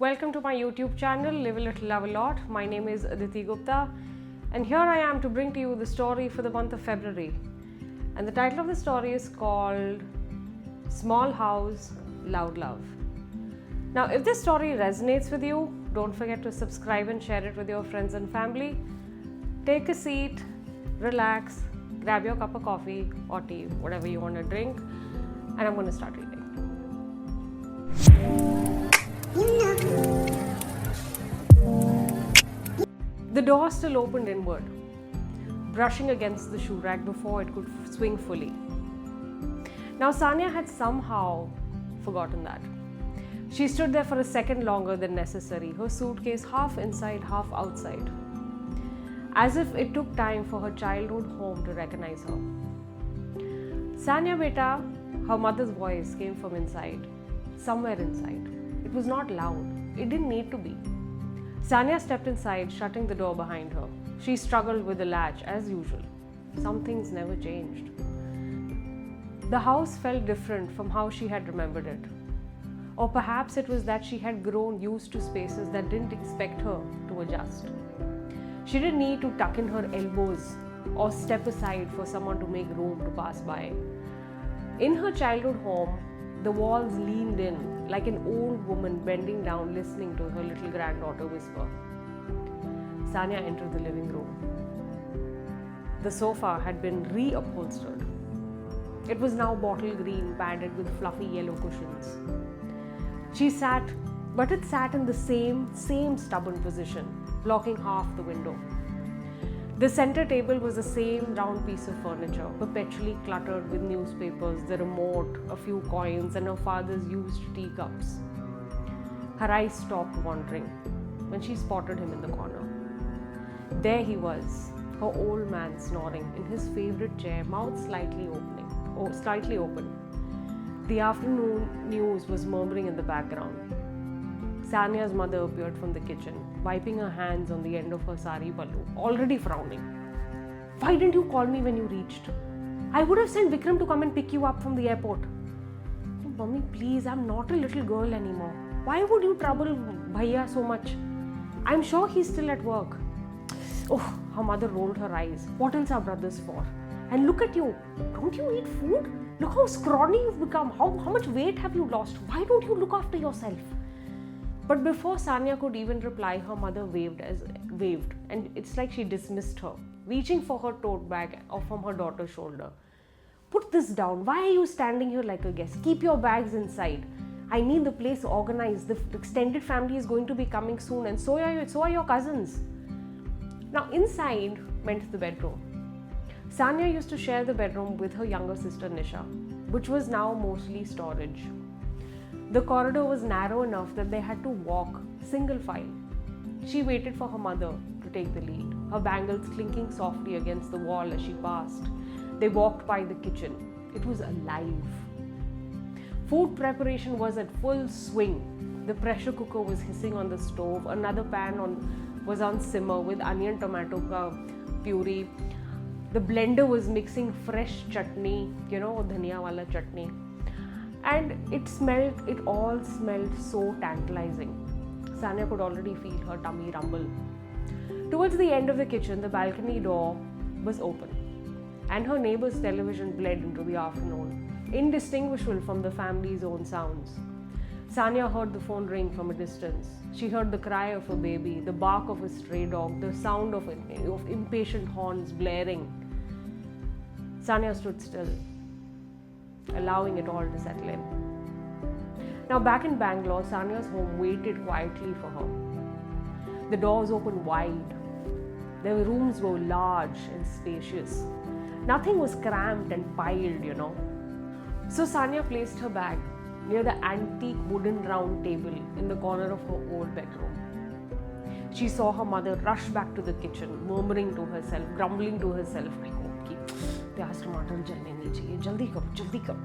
Welcome to my YouTube channel, Live a Little, Love a Lot. My name is Aditi Gupta, and here I am to bring to you the story for the month of February. And the title of the story is called Small House, Loud Love. Now, if this story resonates with you, don't forget to subscribe and share it with your friends and family. Take a seat, relax, grab your cup of coffee or tea, whatever you want to drink, and I'm going to start reading. The door still opened inward, brushing against the shoe rack before it could swing fully. Now Sanya had somehow forgotten that. She stood there for a second longer than necessary, her suitcase half inside, half outside, as if it took time for her childhood home to recognize her. Sanya beta, her mother's voice came from inside, somewhere inside. It was not loud. It didn't need to be. Sanya stepped inside, shutting the door behind her. She struggled with the latch as usual. Some things never changed. The house felt different from how she had remembered it. Or perhaps it was that she had grown used to spaces that didn't expect her to adjust. She didn't need to tuck in her elbows or step aside for someone to make room to pass by. In her childhood home, the walls leaned in like an old woman bending down listening to her little granddaughter whisper. Sanya entered the living room. The sofa had been reupholstered. It was now bottle green, padded with fluffy yellow cushions. She sat, but it sat in the same stubborn position, blocking half the window. The center table was the same round piece of furniture, perpetually cluttered with newspapers, the remote, a few coins, and her father's used teacups. Her eyes stopped wandering when she spotted him in the corner. There he was, her old man snoring in his favorite chair, mouth slightly open. The afternoon news was murmuring in the background. Sanya's mother appeared from the kitchen, wiping her hands on the end of her sari pallu, already frowning. Why didn't you call me when you reached? I would have sent Vikram to come and pick you up from the airport. Mommy, please, I'm not a little girl anymore. Why would you trouble Bhaiya so much? I'm sure he's still at work. Oh, her mother rolled her eyes. What else are brothers for? And look at you. Don't you eat food? Look how scrawny you've become. How much weight have you lost? Why don't you look after yourself? But before Sanya could even reply, her mother waved, and it's like she dismissed her, reaching for her tote bag from her daughter's shoulder. Put this down. Why are you standing here like a guest? Keep your bags inside. I need the place organized. The extended family is going to be coming soon, and so are your cousins. Now, inside meant the bedroom. Sanya used to share the bedroom with her younger sister Nisha, which was now mostly storage. The corridor was narrow enough that they had to walk single file. She waited for her mother to take the lead, her bangles clinking softly against the wall as she passed. They walked by the kitchen. It was alive. Food preparation was at full swing. The pressure cooker was hissing on the stove. Another pan was on simmer with onion tomato puree. The blender was mixing fresh chutney, dhania wala chutney. And it all smelled so tantalizing. Sanya could already feel her tummy rumble. Towards the end of the kitchen, the balcony door was open, and her neighbor's television bled into the afternoon, indistinguishable from the family's own sounds. Sanya heard the phone ring from a distance. She heard the cry of a baby, the bark of a stray dog, the sound of impatient horns blaring. Sanya stood still, allowing it all to settle in. Now back in Bangalore, Sanya's home waited quietly for her. The doors opened wide. The rooms were large and spacious. Nothing was cramped and piled, So Sanya placed her bag near the antique wooden round table in the corner of her old bedroom. She saw her mother rush back to the kitchen, murmuring to herself, grumbling to herself, I hope ki प्याज टमाटर जलने नहीं चाहिए, जल्दी करो.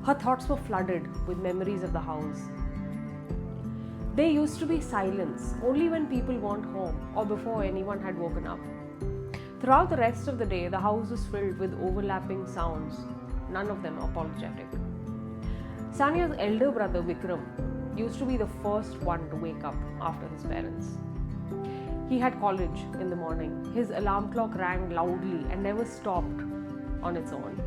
Her thoughts were flooded with memories of the house. There used to be silence only when people weren't home or before anyone had woken up. Throughout the rest of the day, the house was filled with overlapping sounds, none of them apologetic. Sanya's elder brother Vikram used to be the first one to wake up after his parents. He had college in the morning. His alarm clock rang loudly and never stopped on its own.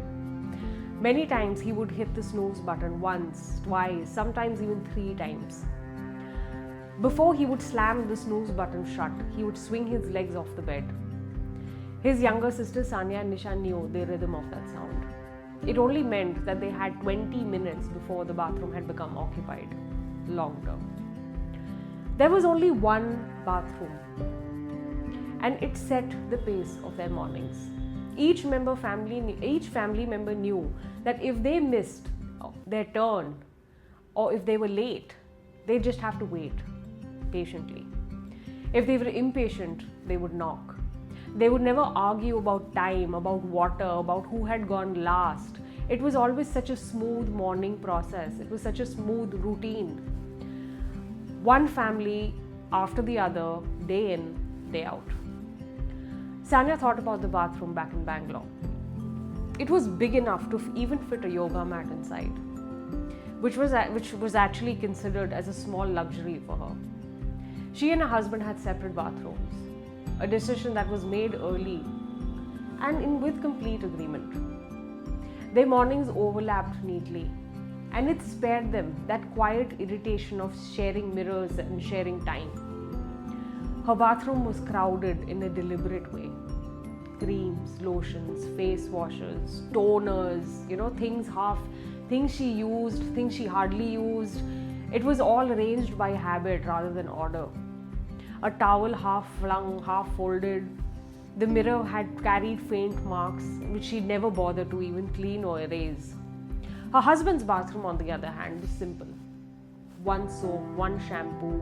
Many times he would hit the snooze button once, twice, sometimes even 3 times. Before he would slam the snooze button shut, he would swing his legs off the bed. His younger sisters Sanya and Nisha knew the rhythm of that sound. It only meant that they had 20 minutes before the bathroom had become occupied. Long term. There was only one bathroom, and it set the pace of their mornings. Each family member knew that if they missed their turn or if they were late, they just have to wait patiently. If they were impatient, they would knock. They would never argue about time, about water, about who had gone last. It was always such a smooth morning process. It was such a smooth routine. One family after the other, day in, day out. Sanya thought about the bathroom back in Bangalore. It was big enough to even fit a yoga mat inside, which was actually considered as a small luxury for her. She and her husband had separate bathrooms, a decision that was made early and with complete agreement. Their mornings overlapped neatly, and it spared them that quiet irritation of sharing mirrors and sharing time. Her bathroom was crowded in a deliberate way. Creams, lotions, face washes, toners, things she used, things she hardly used. It was all arranged by habit rather than order. A towel half flung, half folded. The mirror had carried faint marks which she never bothered to even clean or erase. Her husband's bathroom, on the other hand, was simple. One soap, one shampoo,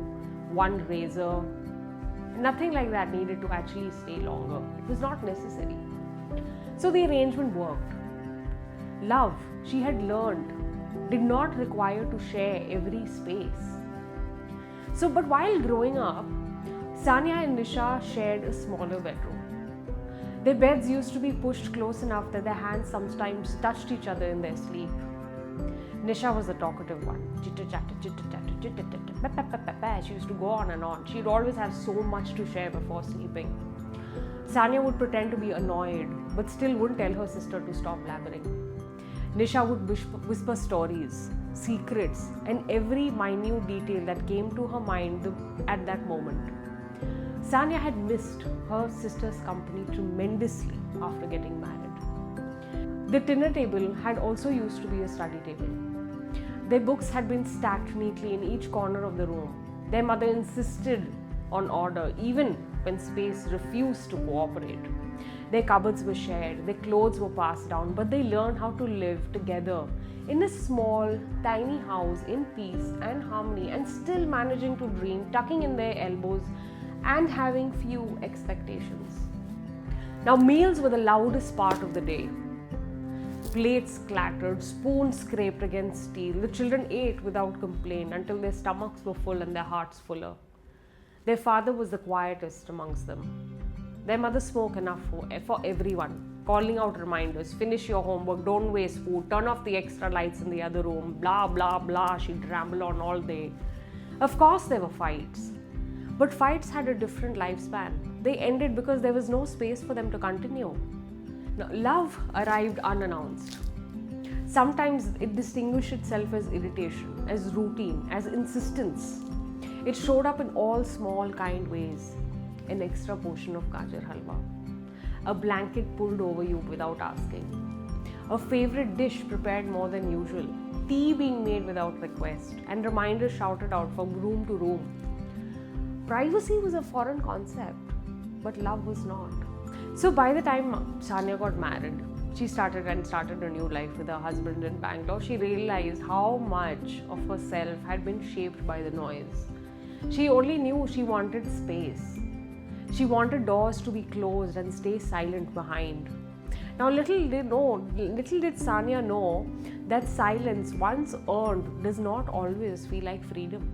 one razor. Nothing like that needed to actually stay longer. It was not necessary. So the arrangement worked. Love, she had learned, did not require to share every space. But while growing up, Sanya and Nisha shared a smaller bedroom. Their beds used to be pushed close enough that their hands sometimes touched each other in their sleep. Nisha was the talkative one. She used to go on and on. She'd always have so much to share before sleeping. Sanya would pretend to be annoyed, but still wouldn't tell her sister to stop blabbering. Nisha would whisper stories, secrets, and every minute detail that came to her mind at that moment. Sanya had missed her sister's company tremendously after getting married. The dinner table had also used to be a study table. Their books had been stacked neatly in each corner of the room. Their mother insisted on order even when space refused to cooperate. Their cupboards were shared, their clothes were passed down, but they learned how to live together in a small, tiny house in peace and harmony, and still managing to dream, tucking in their elbows and having few expectations. Now, meals were the loudest part of the day. Plates clattered, spoons scraped against steel. The children ate without complaint until their stomachs were full and their hearts fuller. Their father was the quietest amongst them. Their mother spoke enough for everyone, calling out reminders: finish your homework, don't waste food, turn off the extra lights in the other room, blah, blah, blah. She'd ramble on all day. Of course, there were fights. But fights had a different lifespan. They ended because there was no space for them to continue. Now, love arrived unannounced. Sometimes it distinguished itself as irritation, as routine, as insistence. It showed up in all small, kind ways. An extra portion of gajar halwa, a blanket pulled over you without asking, a favorite dish prepared more than usual, tea being made without request, and reminders shouted out from room to room. Privacy was a foreign concept, but love was not. So by the time Sanya got married, she started a new life with her husband in Bangalore. She realized how much of herself had been shaped by the noise. She only knew she wanted space. She wanted doors to be closed and stay silent behind. Now, little did Sanya know that silence, once earned, does not always feel like freedom.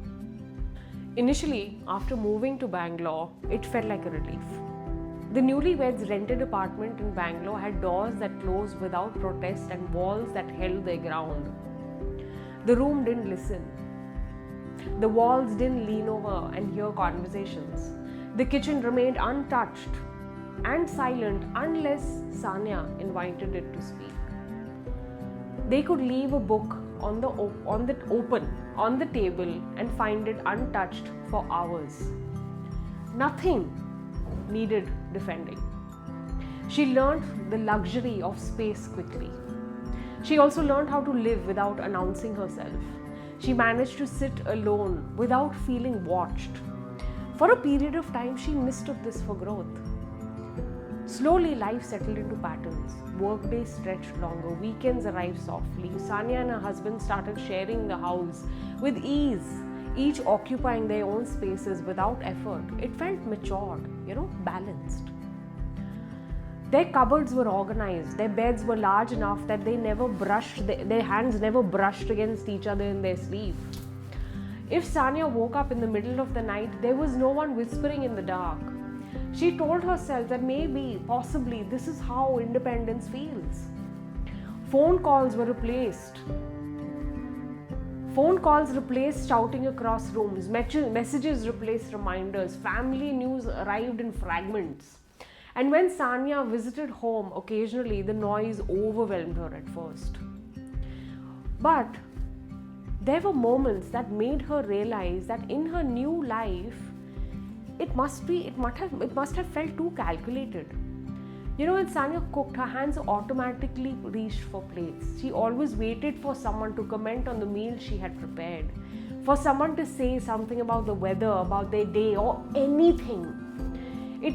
Initially, after moving to Bangalore, it felt like a relief. The newlyweds' rented apartment in Bangalore had doors that closed without protest and walls that held their ground. The room didn't listen. The walls didn't lean over and hear conversations. The kitchen remained untouched and silent unless Sanya invited it to speak. They could leave a book on the table and find it untouched for hours. Nothing needed defending. She learned the luxury of space quickly. She also learned how to live without announcing herself. She managed to sit alone without feeling watched. For a period of time, she mistook this for growth. Slowly, life settled into patterns. Workdays stretched longer, weekends arrived softly. Sanya and her husband started sharing the house with ease, each occupying their own spaces without effort. It felt matured, balanced. Their cupboards were organized, their beds were large enough that their hands never brushed against each other in their sleep. If Sanya woke up in the middle of the night, there was no one whispering in the dark. She told herself that possibly, this is how independence feels. Phone calls replaced shouting across rooms, messages replaced reminders, family news arrived in fragments. And when Sanya visited home occasionally, the noise overwhelmed her at first. But there were moments that made her realize that in her new life, it must have felt too calculated. When Sanya cooked, her hands automatically reached for plates. She always waited for someone to comment on the meal she had prepared, for someone to say something about the weather, about their day, or anything. It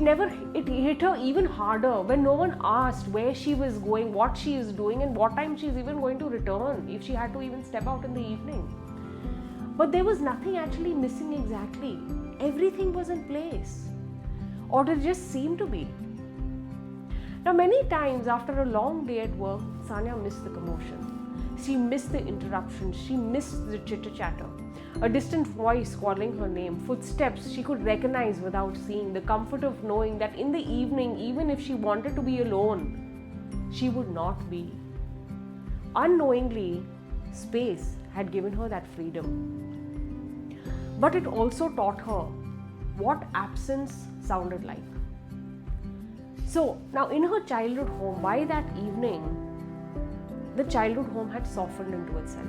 hit her even harder when no one asked where she was going, what she is doing, and what time she's even going to return, if she had to even step out in the evening. But there was nothing actually missing exactly. Everything was in place. Or it just seemed to be. Now, many times after a long day at work, Sanya missed the commotion. She missed the interruptions. She missed the chitter-chatter. A distant voice calling her name, footsteps she could recognize without seeing, the comfort of knowing that in the evening, even if she wanted to be alone, she would not be. Unknowingly, space had given her that freedom. But it also taught her what absence sounded like. So, now in her childhood home, by that evening, the childhood home had softened into itself.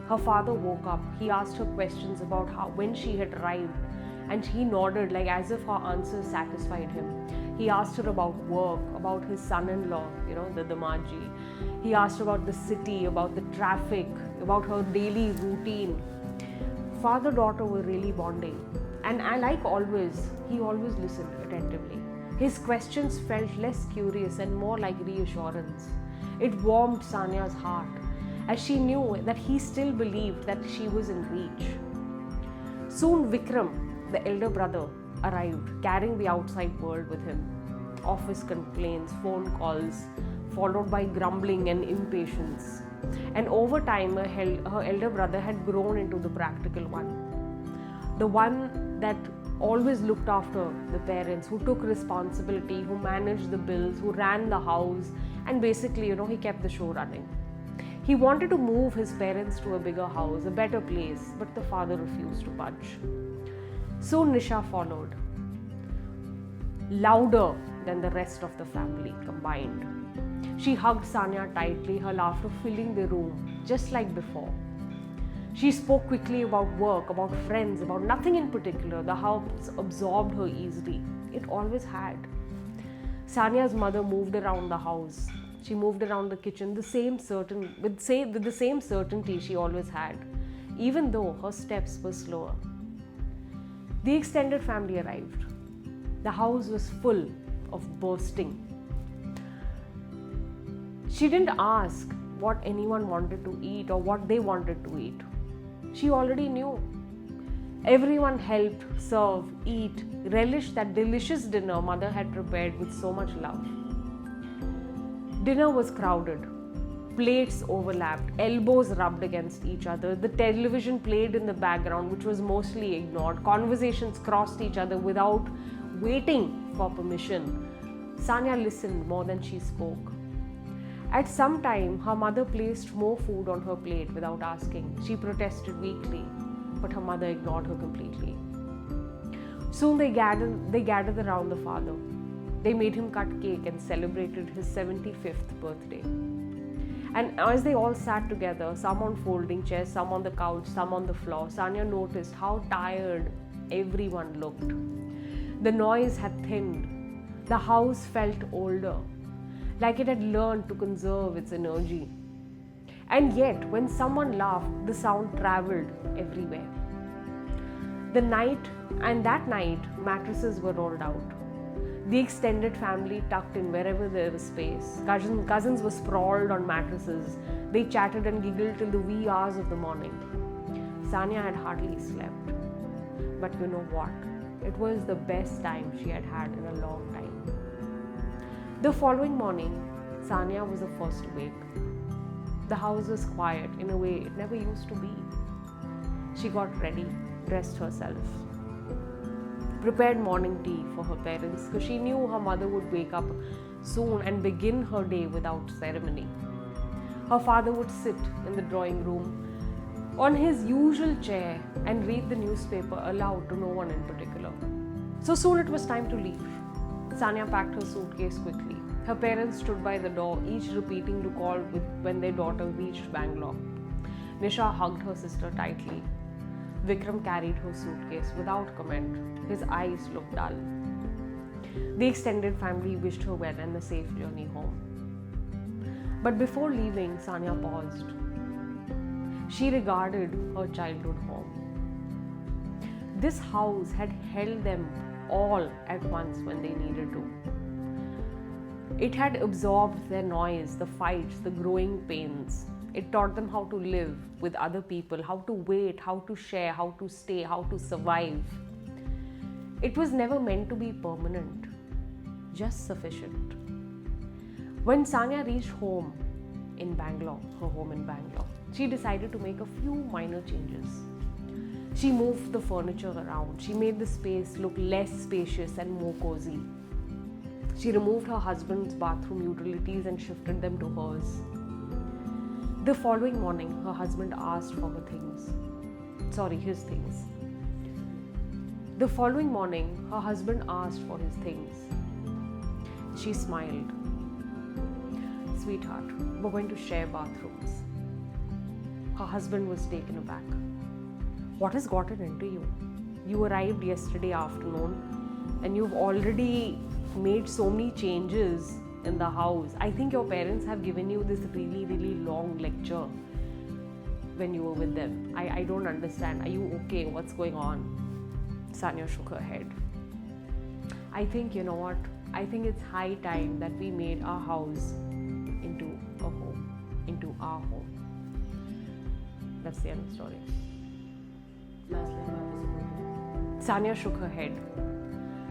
Her father woke up. He asked her questions about when she had arrived, and he nodded as if her answers satisfied him. He asked her about work, about his son-in-law, the Damaji. He asked her about the city, about the traffic, about her daily routine. Father-daughter were really bonding, and like always, he always listened attentively. His questions felt less curious and more like reassurance. It warmed Sanya's heart, as she knew that he still believed that she was in reach. Soon Vikram, the elder brother, arrived, carrying the outside world with him. Office complaints, phone calls, followed by grumbling and impatience. And over time, her elder brother had grown into the practical one. The one that always looked after the parents, who took responsibility, who managed the bills, who ran the house, and basically, he kept the show running. He wanted to move his parents to a bigger house, a better place, but the father refused to budge. Soon Nisha followed, louder than the rest of the family combined. She hugged Sanya tightly, her laughter filling the room, just like before. She spoke quickly about work, about friends, about nothing in particular. The house absorbed her easily. It always had. Sanya's mother moved around the house. She moved around the kitchen with the same certainty she always had, even though her steps were slower. The extended family arrived. The house was full of bursting. She didn't ask what anyone wanted to eat or what they wanted to eat. She already knew. Everyone helped, serve, eat, relish that delicious dinner mother had prepared with so much love. Dinner was crowded. Plates overlapped, elbows rubbed against each other. The television played in the background, which was mostly ignored. Conversations crossed each other without waiting for permission. Sanya listened more than she spoke. At some time, her mother placed more food on her plate without asking. She protested weakly. but her mother ignored her completely. Soon they gathered around the father. They made him cut cake and celebrated his 75th birthday. And as they all sat together, some on folding chairs, some on the couch, some on the floor, Sanya noticed how tired everyone looked. The noise had thinned. The house felt older, like it had learned to conserve its energy. And yet, when someone laughed, the sound traveled everywhere. That night, mattresses were rolled out. The extended family tucked in wherever there was space. Cousins were sprawled on mattresses. They chatted and giggled till the wee hours of the morning. Sanya had hardly slept. But you know what? It was the best time she had had in a long time. The following morning, Sanya was the first awake. The house was quiet in a way it never used to be. She got ready, dressed herself, prepared morning tea for her parents because she knew her mother would wake up soon and begin her day without ceremony. Her father would sit in the drawing room on his usual chair and read the newspaper aloud to no one in particular. So soon it was time to leave. Sanya packed her suitcase quickly. Her parents stood by the door, each repeating to call when their daughter reached Bangalore. Nisha hugged her sister tightly. Vikram carried her suitcase without comment. His eyes looked dull. The extended family wished her well and a safe journey home. But before leaving, Sanya paused. She regarded her childhood home. This house had held them all at once when they needed to. It had absorbed their noise, the fights, the growing pains. It taught them how to live with other people, how to wait, how to share, how to stay, how to survive. It was never meant to be permanent, just sufficient. When Sanya reached home in Bangalore, her home in Bangalore, she decided to make a few minor changes. She moved the furniture around. She made the space look less spacious and more cozy. She removed her husband's bathroom utilities and shifted them to hers. The following morning, her husband asked for his things. The following morning, her husband asked for his things. She smiled. Sweetheart, we're going to share bathrooms. Her husband was taken aback. What has gotten into you? You arrived yesterday afternoon and you've already made so many changes in the house. I think your parents have given you this really, really long lecture when you were with them. I don't understand. Are you okay? What's going on? Sanya shook her head. I think, you know what? I think it's high time that we made our house into a home, into our home. That's the end of the story. Sanya shook her head.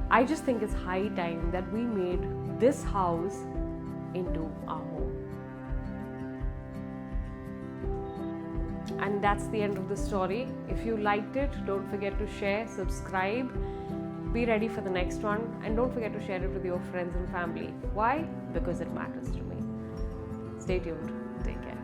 I just think it's high time that we made this house into our home. And that's the end of the story. If you liked it, don't forget to share, subscribe, be ready for the next one, and don't forget to share it with your friends and family. Why? Because it matters to me. Stay tuned. Take care.